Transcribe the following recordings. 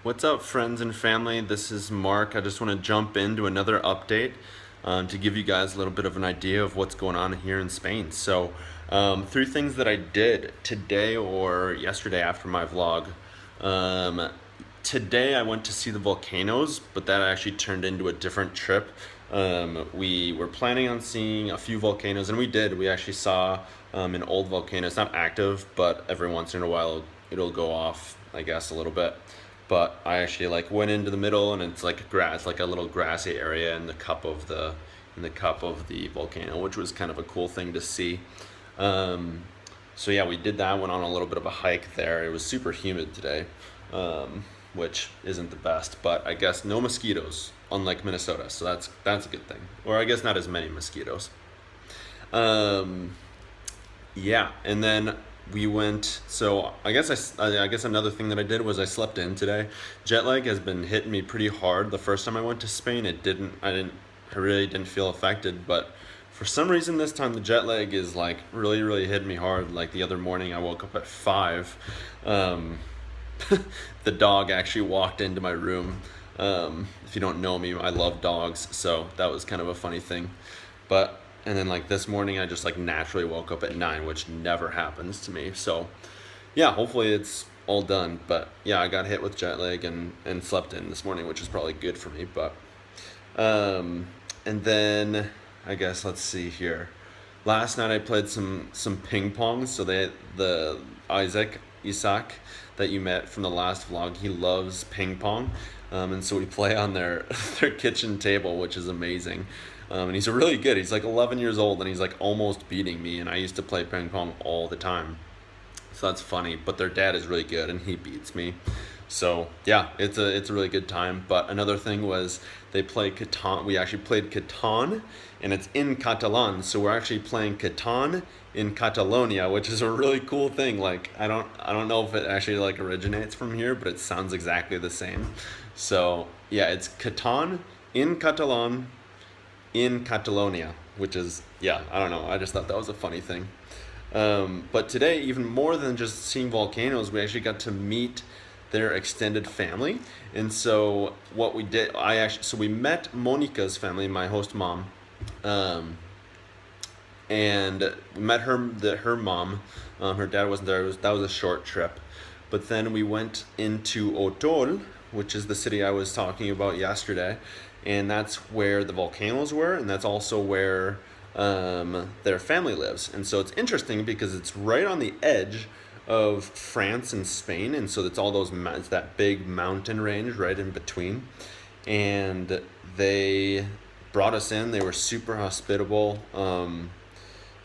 What's up, friends and family? This is Mark. I just want to jump into another update to give you guys a little bit of an idea of what's going on here in Spain. Three things that I did today or yesterday after my vlog. Um, Today, I went to see the volcanoes, but that actually turned into a different trip. We were planning on seeing a few volcanoes, and we did. We actually saw an old volcano. It's not active, but every once in a while it'll go off, I guess, a little bit. But I actually like went into the middle, and it's like grass, like a little grassy area in the cup of the volcano, which was kind of a cool thing to see. Um, so yeah, we did that. Went on a little bit of a hike there. It was super humid today, which isn't the best, but I guess no mosquitoes, unlike Minnesota. So that's a good thing. Or I guess not as many mosquitoes. Um, yeah, and then we went. So I guess another thing that I did was I slept in today. Jet lag has been hitting me pretty hard. The first time I went to Spain, I really didn't feel affected, but for some reason this time the jet lag is like really hitting me hard. Like the other morning, I woke up at 5. Um, the dog actually walked into my room. If you don't know me, I love dogs, so that was kind of a funny thing. But and then like this morning, I just like naturally woke up at 9, which never happens to me. So yeah, hopefully it's all done. But yeah, I got hit with jet lag and slept in this morning, which is probably good for me. But um, and then I guess let's see here. Last night I played some ping pong. So the Isaac that you met from the last vlog, he loves ping pong, and so we play on their their kitchen table, which is amazing. And he's really good. He's like 11 years old, and he's like almost beating me. And I used to play ping pong all the time, so that's funny. But their dad is really good, and he beats me. So yeah, it's a really good time. But another thing was they play Catan. We actually played Catan, and it's in Catalan. So we're actually playing Catan in Catalonia, which is a really cool thing. Like I don't know if it actually like originates from here, but it sounds exactly the same. So yeah, it's Catan in Catalan in Catalonia, which is, yeah, I don't know. I just thought that was a funny thing. But today, even more than just seeing volcanoes, we actually got to meet their extended family. And so what we did, so we met Monica's family, my host mom, um, and we met her mom. Her dad wasn't there. That was a short trip. But then we went into Otol, which is the city I was talking about yesterday, and that's where the volcanoes were, and that's also where their family lives. And so it's interesting because it's right on the edge of France and Spain, and so it's all it's that big mountain range right in between. And they brought us in. They were super hospitable. And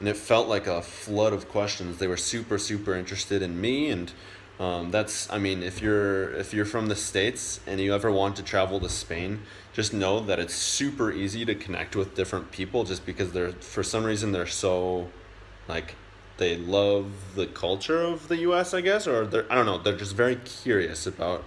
it felt like a flood of questions. They were super interested in me, and that's, I mean, if you're from the States and you ever want to travel to Spain, just know that it's super easy to connect with different people, just because they're, for some reason, they're so like, they love the culture of the US, I guess, or I don't know, they're just very curious about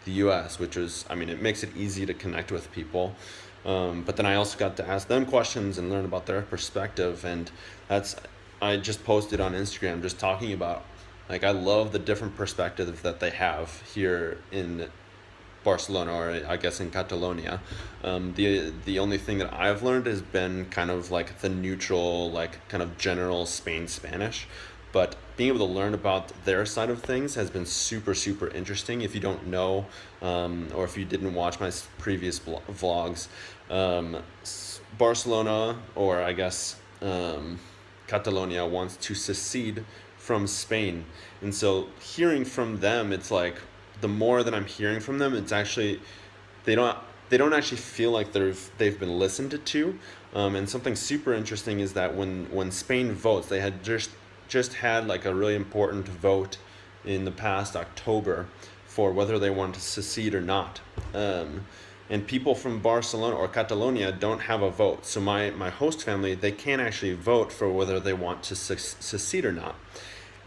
the US, which is, I mean, it makes it easy to connect with people. But then I also got to ask them questions and learn about their perspective, and that's, I just posted on Instagram just talking about, like, I love the different perspectives that they have here in Barcelona, or I guess in Catalonia. The only thing that I've learned has been kind of like the neutral, like kind of general Spain Spanish, but being able to learn about their side of things has been super interesting. If you don't know, or if you didn't watch my previous vlogs, Barcelona, or I guess Catalonia, wants to secede from Spain. And so hearing from them, it's like, the more that I'm hearing from them, it's actually, they don't they don't actually feel like they've been listened to. And something super interesting is that when Spain votes, they had just had like a really important vote in the past October for whether they want to secede or not. And people from Barcelona or Catalonia don't have a vote. So my host family, they can't actually vote for whether they want to secede or not.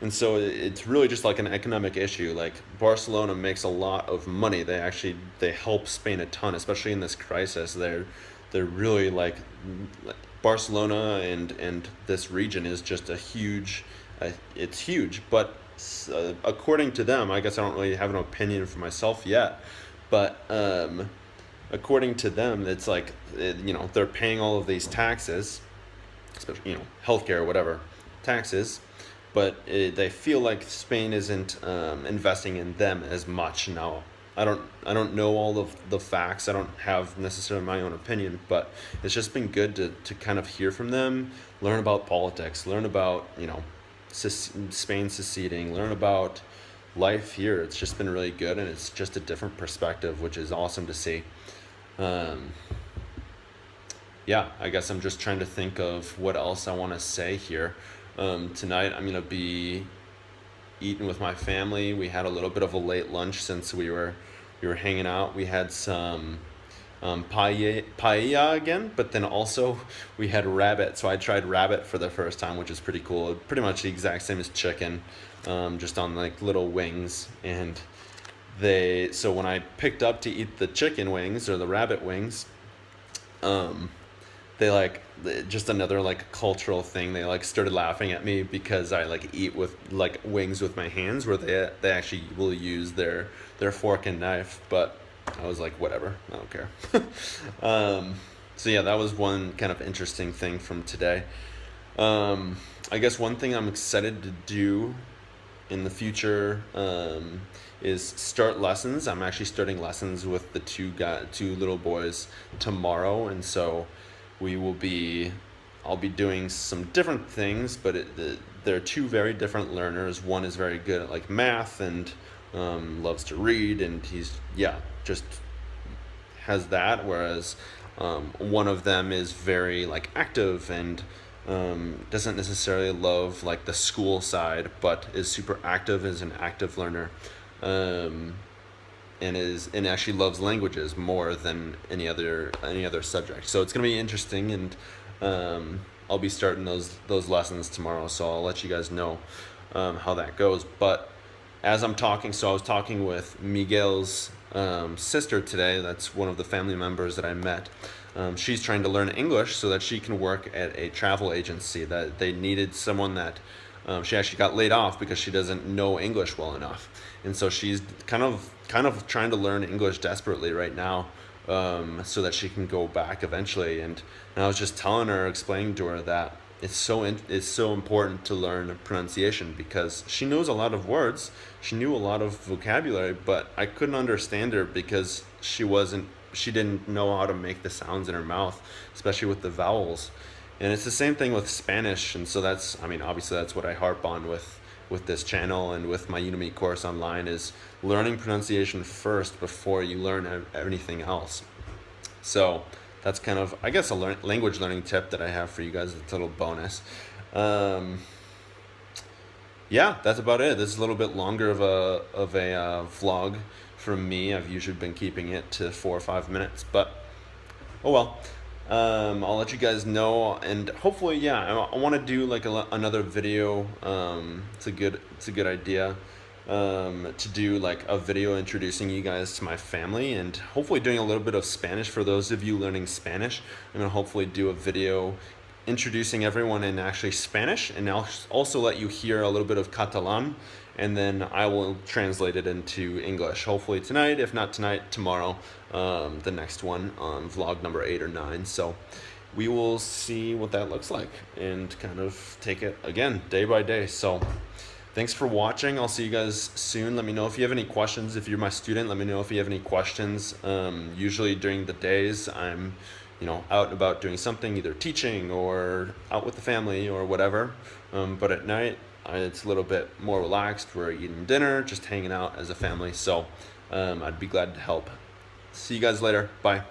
And so it's really just like an economic issue. Like Barcelona makes a lot of money. They help Spain a ton, especially in this crisis. They're really like Barcelona and this region is just a huge, it's huge. But according to them, I guess I don't really have an opinion for myself yet, but according to them, it's like, they're paying all of these taxes, especially, healthcare or whatever, taxes, but they feel like Spain isn't investing in them as much now. I don't know all of the facts. I don't have necessarily my own opinion, but it's just been good to kind of hear from them, learn about politics, learn about Spain seceding, learn about life here. It's just been really good, and it's just a different perspective, which is awesome to see. Um, yeah, I guess I'm just trying to think of what else I want to say here. Tonight I'm gonna be eating with my family. We had a little bit of a late lunch since we were hanging out. We had some paella again, but then also we had rabbit. So I tried rabbit for the first time, which is pretty cool. Pretty much the exact same as chicken, just on like little wings. And so when I picked up to eat the chicken wings or the rabbit wings, um, they like just another like cultural thing. They like started laughing at me because I like eat with like wings with my hands, where they actually will use their fork and knife. But I was like, whatever, I don't care. So yeah, that was one kind of interesting thing from today. I guess one thing I'm excited to do in the future, is start lessons. I'm actually starting lessons with the two little boys tomorrow, and so I'll be doing some different things, but they're two very different learners. One is very good at like math and loves to read, and he's just has that, whereas one of them is very like active and doesn't necessarily love like the school side, but is super active, is an active learner, um, and actually loves languages more than any other subject. So it's gonna be interesting, and I'll be starting those lessons tomorrow. So I'll let you guys know how that goes. But as I'm talking, so I was talking with Miguel's sister today. That's one of the family members that I met. She's trying to learn English so that she can work at a travel agency. That they needed someone that she actually got laid off because she doesn't know English well enough, and so she's kind of trying to learn English desperately right now, so that she can go back eventually. And I was just telling her, explaining to her that it's so important to learn pronunciation, because she knows a lot of words, she knew a lot of vocabulary, but I couldn't understand her because she didn't know how to make the sounds in her mouth, especially with the vowels. And it's the same thing with Spanish, and so obviously that's what I harp on with this channel and with my Udemy course online, is learning pronunciation first before you learn anything else. So that's kind of, I guess, a language learning tip that I have for you guys. It's a little bonus. Um, yeah, that's about it. This is a little bit longer of a vlog from me. I've usually been keeping it to 4 or 5 minutes, but oh well. I'll let you guys know, and hopefully, yeah, I want to do like another video. It's a good idea, to do like a video introducing you guys to my family, and hopefully doing a little bit of Spanish for those of you learning Spanish. I'm gonna hopefully do a video introducing everyone in actually Spanish, and I'll also let you hear a little bit of Catalan, and then I will translate it into English. Hopefully tonight, if not tonight, tomorrow, the next one on vlog number 8 or 9. So we will see what that looks like and kind of take it again day by day. So thanks for watching. I'll see you guys soon. Let me know if you have any questions. If you're my student, let me know if you have any questions. Usually during the days, I'm out and about doing something, either teaching or out with the family or whatever. But at night, it's a little bit more relaxed. We're eating dinner, just hanging out as a family. So I'd be glad to help. See you guys later. Bye.